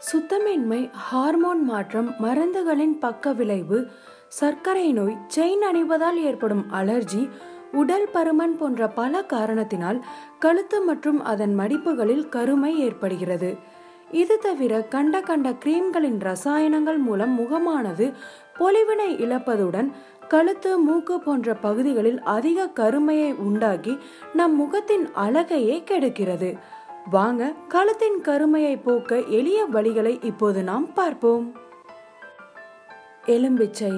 சுத்தமின்மை, hormone மாற்றம், மருந்துகளின் பக்க விளைவு, சர்க்கரை நோய், செயின் அணிவதால் ஏற்படும் அலர்ஜி, உடல் பருமன் போன்ற பல காரணத்தினால் கழுத்து மற்றும் அதன் மடிப்புகளில் கருமை ஏற்படுகிறது. இது தவிர கண்ட கிரீம்களின் ரசாயனங்கள் மூலம் முகமானது பொலிவினை இழப்பதுடன் கழுத்து, மூக்கு போன்ற பகுதிகளில் அதிக கருமையை உண்டாக்கி நம் முகத்தின் அழகையே கெடுக்கிறது. வாங்க, கழுத்தின் கருமையை போக்க எளிய வழிகளை இப்போது நாம் பார்ப்போம். எலும்பிச்சை.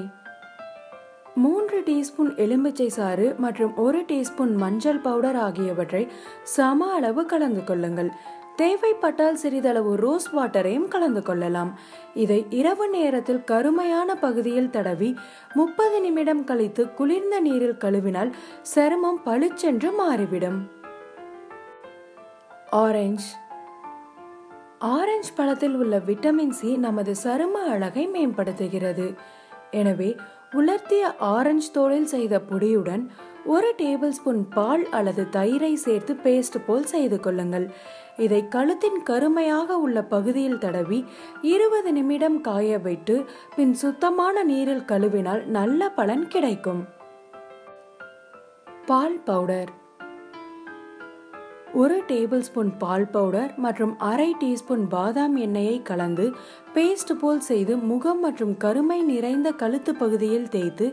3 டீஸ்பூன் எலும்பிச்சை சாறு மற்றும் 1 டீஸ்பூன் மஞ்சள் பவுடர் ஆகியவற்றை சம அளவு கலந்து கொள்ளுங்கள். தேவைப்பட்டால் சிறிதளவு ரோஸ் வாட்டரையும் கலந்து கொள்ளலாம். இதை இரவு நேரத்தில் கருமையான பகுதியில் தடவி 30 நிமிடம் கழித்து குளிர்ந்த நீரில் கழுவினால் சருமம் பளிச்சென்று மாறிவிடும். ஆரஞ்சு. ஆரஞ்சு பழத்தில் உள்ள விட்டமின் சி நமது சரும அழகை மேம்படுத்துகிறது. எனவே உலர்த்திய ஆரஞ்சு தோலில் செய்த பொடியுடன் 1 டேபிள் ஸ்பூன் பால் அல்லது தயிரை சேர்த்து பேஸ்ட் போல் செய்து கொள்ளுங்கள். இதை கழுத்தின் கருமையாக உள்ள பகுதியில் தடவி 20 நிமிடம் காய வைத்து பின் சுத்தமான நீரில் கழுவினால் நல்ல பலன் கிடைக்கும். பால் பவுடர். 1 டேபிள் ஸ்பூன் பால் பவுடர் மற்றும் அரை டீஸ்பூன் பாதாம் எண்ணெயை கலந்து பேஸ்ட் போல் செய்து முகம் மற்றும் கருமை நிறைந்த கழுத்து பகுதியில் தேய்த்து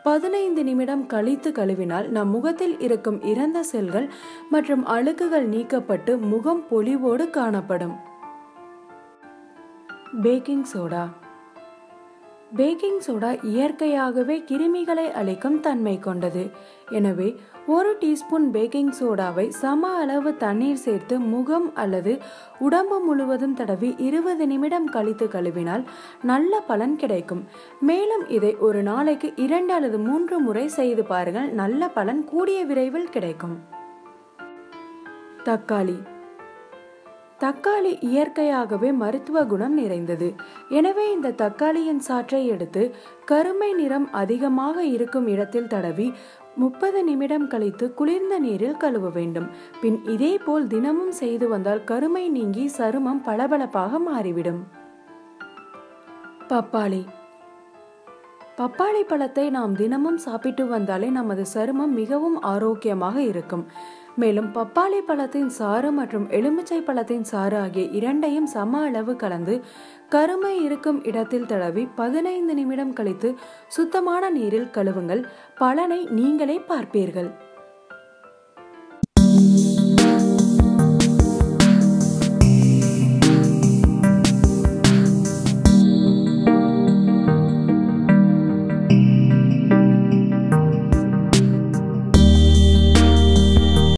15 நிமிடம் கழித்து கழுவினால் நம் முகத்தில் இருக்கும் இறந்த செல்கள் மற்றும் அழுக்குகள் நீக்கப்பட்டு முகம் பொலிவோடு காணப்படும். Baking soda. பேக்கிங் சோடா இயற்கையாகவே கிருமிகளை அழிக்கும் தன்மை கொண்டது. எனவே 1 டீஸ்பூன் பேக்கிங் சோடாவை சம அளவு தண்ணீர் சேர்த்து முகம் அல்லது உடம்பு முழுவதும் தடவி 20 நிமிடம் கழித்து கழுவினால் நல்ல பலன் கிடைக்கும். மேலும் இதை ஒரு நாளைக்கு 2 அல்லது 3 முறை செய்து பாருங்கள். நல்ல பலன் கூடிய விரைவில் கிடைக்கும். தக்காளி. தக்காளி இயற்கையாகவே மருத்துவ குணம் நிறைந்தது. எனவே இந்த தக்காளியின் சாற்றை எடுத்து கருமை நிறம் அதிகமாக இருக்கும் இடத்தில் தடவி 30 நிமிடம் கழித்து குளிர்ந்த நீரில் கழுவ வேண்டும். பின் இதே போல் தினமும் செய்து வந்தால் கருமை நீங்கி சருமம் பளபளப்பாக மாறிவிடும். பப்பாளி. பப்பாளி பழத்தை நாம் தினமும் சாப்பிட்டு வந்தாலே நமது சருமம் மிகவும் ஆரோக்கியமாக இருக்கும். மேலும் பப்பாளி பழத்தின் சாறு மற்றும் எலுமிச்சை பழத்தின் சாறு ஆகிய இரண்டையும் சம அளவு கலந்து கருமை இருக்கும் இடத்தில் தடவி 15 நிமிடம் கழித்து சுத்தமான நீரில் கழுவுங்கள். பலனை நீங்களே பார்ப்பீர்கள்.